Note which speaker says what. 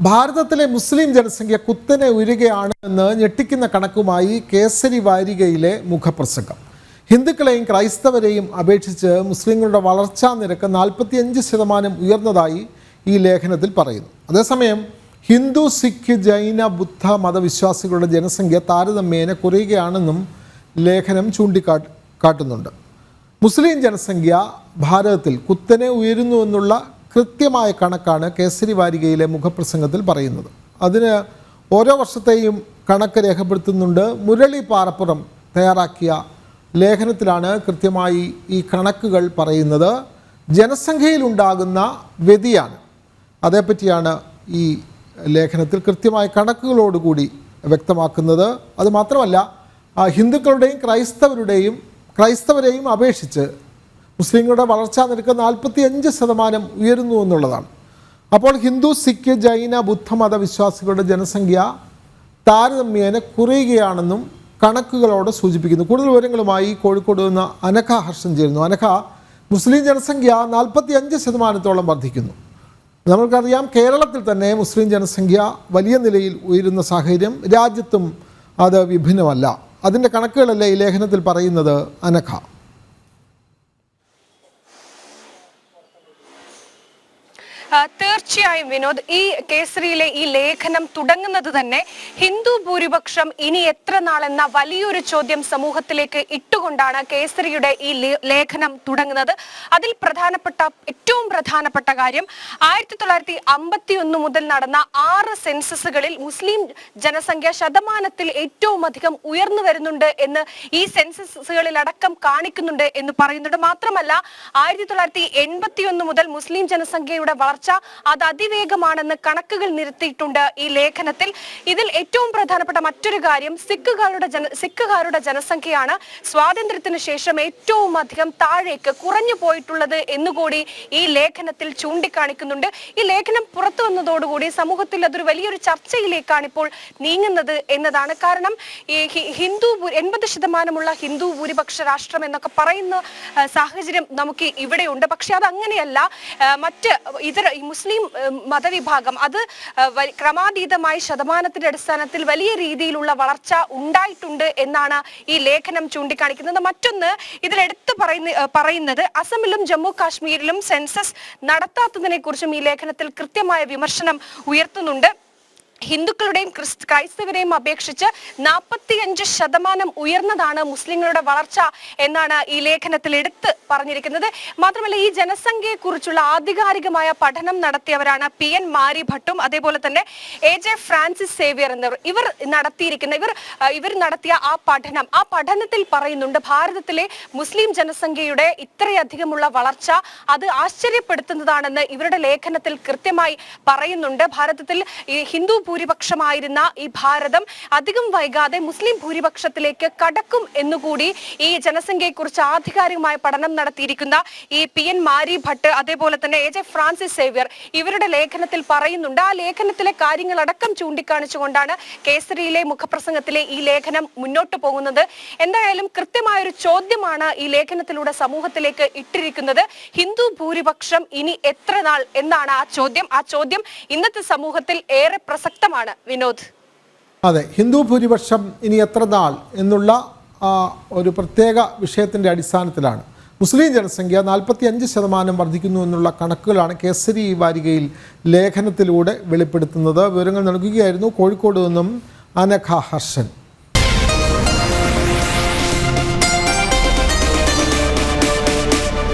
Speaker 1: ഭാരതത്തിലെ മുസ്ലിം ജനസംഖ്യ കുത്തനെ ഉയരുകയാണ് എന്ന് ഞെട്ടിക്കുന്ന കണക്കുമായി കേസരി വാരികയിലെ മുഖപ്രസംഗം. ഹിന്ദുക്കളെയും ക്രൈസ്തവരെയും അപേക്ഷിച്ച് മുസ്ലിങ്ങളുടെ വളർച്ചാ നിരക്ക് 45% ഉയർന്നതായി ഈ ലേഖനത്തിൽ പറയുന്നു. അതേസമയം ഹിന്ദു, സിഖ്, ജൈന, ബുദ്ധ മതവിശ്വാസികളുടെ ജനസംഖ്യ താരതമ്യേന കുറയുകയാണെന്നും ലേഖനം ചൂണ്ടിക്കാട്ടുന്നുണ്ട്. മുസ്ലിം ജനസംഖ്യ ഭാരതത്തിൽ കുത്തനെ ഉയരുന്നുവെന്നുള്ള കൃത്യമായ കണക്കാണ് കേസരി വാരികയിലെ മുഖപ്രസംഗത്തിൽ പറയുന്നത്. അതിന് ഓരോ വർഷത്തെയും കണക്ക് രേഖപ്പെടുത്തുന്നുണ്ട്. മുരളി പാറപ്പുറം തയ്യാറാക്കിയ ലേഖനത്തിലാണ് കൃത്യമായി ഈ കണക്കുകൾ പറയുന്നത്. ജനസംഖ്യയിലുണ്ടാകുന്ന വ്യതിയാനം അതേപ്പറ്റിയാണ് ഈ ലേഖനത്തിൽ കൃത്യമായ കണക്കുകളോടുകൂടി വ്യക്തമാക്കുന്നത്. അതുമാത്രമല്ല, ഹിന്ദുക്കളുടെയും ക്രൈസ്തവരെയും അപേക്ഷിച്ച് മുസ്ലിങ്ങളുടെ വളർച്ചാ നിരക്ക് 45% ഉയരുന്നു എന്നുള്ളതാണ്. അപ്പോൾ ഹിന്ദു, സിഖ്, ജൈന, ബുദ്ധ മതവിശ്വാസികളുടെ ജനസംഖ്യ താരതമ്യേന കുറയുകയാണെന്നും കണക്കുകളോട് സൂചിപ്പിക്കുന്നു. കൂടുതൽ വിവരങ്ങളുമായി കോഴിക്കോട് നിന്ന് അനഘ ഹർഷൻ ചേരുന്നു. അനഘ, മുസ്ലിം ജനസംഖ്യ 45% വർദ്ധിക്കുന്നു. നമുക്കറിയാം, കേരളത്തിൽ തന്നെ മുസ്ലിം ജനസംഖ്യ വലിയ നിലയിൽ ഉയരുന്ന സാഹചര്യം രാജ്യത്തും അത് വിഭിന്നമല്ല. അതിൻ്റെ കണക്കുകളല്ലേ ഈ ലേഖനത്തിൽ പറയുന്നത് അനഘ?
Speaker 2: തീർച്ചയായും വിനോദ്, ഈ കേസരിയിലെ ഈ ലേഖനം തുടങ്ങുന്നത് തന്നെ ഹിന്ദു ഭൂരിപക്ഷം ഇനി എത്ര നാളെന്ന വലിയൊരു ചോദ്യം സമൂഹത്തിലേക്ക് ഇട്ടുകൊണ്ടാണ് കേസരിയുടെ ഈ ലേഖനം തുടങ്ങുന്നത്. അതിൽ ഏറ്റവും പ്രധാനപ്പെട്ട കാര്യം 1951 മുതൽ നടന്ന 6 സെൻസസുകളിൽ മുസ്ലിം ജനസംഖ്യ ശതമാനത്തിൽ ഏറ്റവും അധികം ഉയർന്നു വരുന്നുണ്ട് എന്ന് ഈ സെൻസസുകളിൽ അടക്കം കാണിക്കുന്നുണ്ട് എന്ന് പറയുന്നുണ്ട്. മാത്രമല്ല, 1981 മുതൽ മുസ്ലിം ജനസംഖ്യയുടെ വളർച്ച അത് അതിവേഗമാണെന്ന് കണക്കുകൾ നിരത്തിയിട്ടുണ്ട് ഈ ലേഖനത്തിൽ. ഇതിൽ ഏറ്റവും പ്രധാനപ്പെട്ട മറ്റൊരു കാര്യം, സിഖുകാരുടെ ജനസംഖ്യയാണ് സ്വാതന്ത്ര്യത്തിന് ശേഷം ഏറ്റവും അധികം താഴേക്ക് കുറഞ്ഞു പോയിട്ടുള്ളത് എന്നുകൂടി ഈ ലേഖനത്തിൽ ചൂണ്ടിക്കാണിക്കുന്നുണ്ട്. ഈ ലേഖനം പുറത്തു വന്നതോടുകൂടി സമൂഹത്തിൽ അതൊരു വലിയൊരു ചർച്ചയിലേക്കാണ് ഇപ്പോൾ നീങ്ങുന്നത് എന്നതാണ്. കാരണം ഈ 80% ഹിന്ദു ഭൂരിപക്ഷ രാഷ്ട്രം എന്നൊക്കെ പറയുന്ന സാഹചര്യം നമുക്ക് ഇവിടെയുണ്ട്. പക്ഷെ അത് അങ്ങനെയല്ല. മറ്റ് ഇതര മുസ്ലിം മതവിഭാഗം അത് ക്രമാതീതമായി ശതമാനത്തിന്റെ അടിസ്ഥാനത്തിൽ വലിയ രീതിയിലുള്ള വളർച്ച ഉണ്ടായിട്ടുണ്ട് എന്നാണ് ഈ ലേഖനം ചൂണ്ടിക്കാണിക്കുന്നത്. മറ്റൊന്ന്, ഇതിലെടുത്ത് പറയുന്നത് അസമിലും ജമ്മു കാശ്മീരിലും സെൻസസ് നടത്താത്തതിനെ കുറിച്ചും ഈ ലേഖനത്തിൽ കൃത്യമായ വിമർശനം ഉയർത്തുന്നുണ്ട്. ഹിന്ദുക്കളുടെയും ക്രൈസ്തവരെയും അപേക്ഷിച്ച് 45% ഉയർന്നതാണ് മുസ്ലിങ്ങളുടെ വളർച്ച എന്നാണ് ഈ ലേഖനത്തിൽ എടുത്ത് പറഞ്ഞിരിക്കുന്നത്. മാത്രമല്ല, ഈ ജനസംഖ്യയെക്കുറിച്ചുള്ള ആധികാരികമായ പഠനം നടത്തിയവരാണ് PN മാരി ഭട്ടും അതേപോലെ തന്നെ AJ ഫ്രാൻസിസ് സേവിയർ എന്നിവർ. ഇവർ നടത്തിയ ആ പഠനത്തിൽ പറയുന്നുണ്ട്, ഭാരതത്തിലെ മുസ്ലിം ജനസംഖ്യയുടെ ഇത്രയധികമുള്ള വളർച്ച അത് ആശ്ചര്യപ്പെടുത്തുന്നതാണെന്ന് ഇവരുടെ ലേഖനത്തിൽ കൃത്യമായി പറയുന്നുണ്ട്. ഭാരതത്തിൽ ഈ ഹിന്ദു ഭൂരിപക്ഷമായിരുന്ന ഈ ഭാരതം അധികം വൈകാതെ മുസ്ലിം ഭൂരിപക്ഷത്തിലേക്ക് കടക്കും എന്നുകൂടി ഈ ജനസംഖ്യയെക്കുറിച്ച് ആധികാരികമായ പഠനം നടത്തിയിരിക്കുന്ന ഈ PN മാരി ഭട്ട് അതേപോലെ തന്നെ AJ ഫ്രാൻസിസ് സേവിയർ ഇവരുടെ ലേഖനത്തിൽ പറയുന്നുണ്ട്. ആ ലേഖനത്തിലെ കാര്യങ്ങളടക്കം ചൂണ്ടിക്കാണിച്ചുകൊണ്ടാണ് കേസരിയിലെ മുഖപ്രസംഗത്തിലെ ഈ ലേഖനം മുന്നോട്ട് പോകുന്നത്. എന്തായാലും കൃത്യമായൊരു ചോദ്യമാണ് ഈ ലേഖനത്തിലൂടെ സമൂഹത്തിലേക്ക് ഇട്ടിരിക്കുന്നത്. ഹിന്ദു ഭൂരിപക്ഷം ഇനി എത്ര നാൾ എന്നാണ് ആ ചോദ്യം ഇന്നത്തെ സമൂഹത്തിൽ ഏറെ പ്രസക്തമാണ് വിനോദ്.
Speaker 1: അതെ, ഹിന്ദു ഭൂരിപക്ഷം ഇനി എത്ര നാൾ എന്നുള്ള ഒരു പ്രത്യേക വിഷയത്തിൻ്റെ അടിസ്ഥാനത്തിലാണ് മുസ്ലിം ജനസംഖ്യ 45% വർദ്ധിക്കുന്നു എന്നുള്ള കണക്കുകളാണ് കേസരി വാരികയിൽ ലേഖനത്തിലൂടെ വെളിപ്പെടുത്തുന്നത്. വിവരങ്ങൾ നൽകുകയായിരുന്നു കോഴിക്കോട് നിന്നും അനഘ ഹർഷൻ.